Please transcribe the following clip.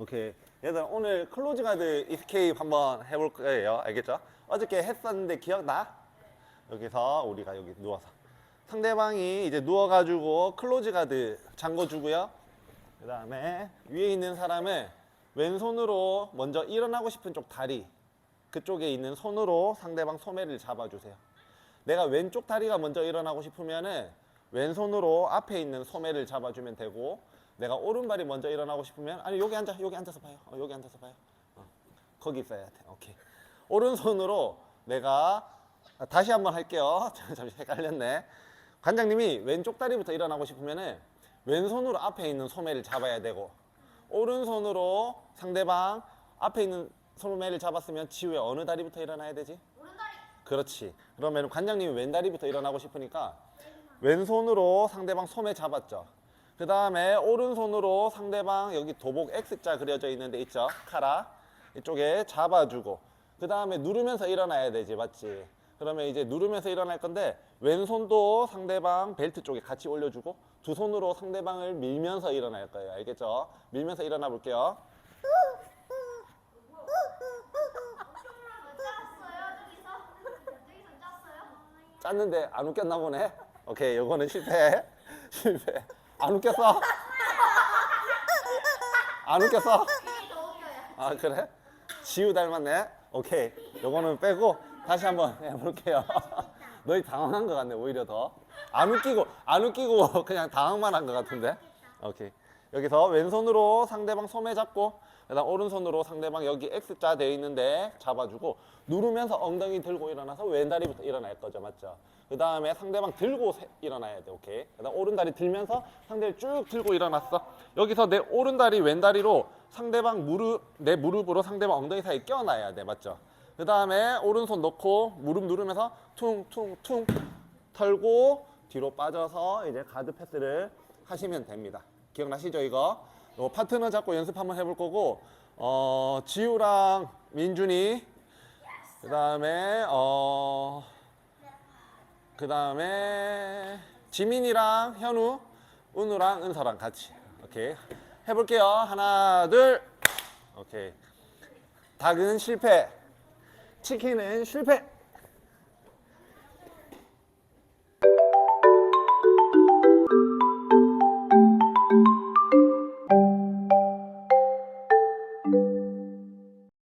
오케이. 얘들 오늘 클로즈 가드 이스케이프 한번 해볼 거예요. 알겠죠? 어저께 했었는데 기억나? 여기서 우리가 여기 누워서 상대방이 이제 누워가지고 클로즈 가드 잠궈주고요. 그 다음에 위에 있는 사람은 왼손으로 먼저 일어나고 싶은 쪽 다리 그쪽에 있는 손으로 상대방 소매를 잡아주세요. 내가 왼쪽 다리가 먼저 일어나고 싶으면은 왼손으로 앞에 있는 소매를 잡아주면 되고, 내가 오른발이 먼저 일어나고 싶으면 아니 여기 앉아서 봐요. 여기 앉아서 봐요. 거기 있어야 돼. 오케이. 오른손으로 내가 다시 한번 할게요. 잠시 헷갈렸네. 관장님이 왼쪽 다리부터 일어나고 싶으면은 왼손으로 앞에 있는 소매를 잡아야 되고, 오른손으로 상대방 앞에 있는 소매를 잡았으면 지우의 어느 다리부터 일어나야 되지? 오른다리. 그렇지. 그러면 관장님이 왼다리부터 일어나고 싶으니까 왼손으로 상대방 소매 잡았죠. 그 다음에 오른손으로 상대방 여기 도복 X자 그려져 있는데 있죠? 카라 이쪽에 잡아주고, 그 다음에 누르면서 일어나야 되지, 맞지? 그러면 이제 누르면서 일어날 건데 왼손도 상대방 벨트 쪽에 같이 올려주고 두 손으로 상대방을 밀면서 일어날 거예요. 알겠죠? 밀면서 일어나 볼게요. 짰는데 안 웃겼나 보네. 오케이, 요거는 실패. 실패. 안 웃겼어? 안 웃겼어? 아, 그래? 지우 닮았네. 오케이, 요거는 빼고 다시 한번 해볼게요. 너희 당황한 것 같네, 오히려 더. 안 웃기고 그냥 당황만 한 것 같은데. 오케이. 여기서 왼손으로 상대방 소매 잡고, 그다음 오른손으로 상대방 여기 X자 되어 있는데 잡아주고 누르면서 엉덩이 들고 일어나서 왼다리부터 일어날 거죠, 맞죠? 그 다음에 상대방 들고 일어나야 돼. 오케이. 그다음 오른다리 들면서 상대를 쭉 들고 일어났어. 여기서 내 오른다리 왼다리로 상대방 내 무릎으로 상대방 엉덩이 사이에 껴놔야 돼, 맞죠? 그 다음에 오른손 넣고 무릎 누르면서 퉁퉁퉁 털고 뒤로 빠져서 이제 가드 패스를 하시면 됩니다. 기억나시죠, 이거? 파트너 잡고 연습 한번 해볼 거고, 지우랑 민준이, 그 다음에 지민이랑 현우, 은우랑 은서랑 같이. 오케이. 해볼게요. 하나, 둘. 오케이. 닭은 실패. 치킨은 실패.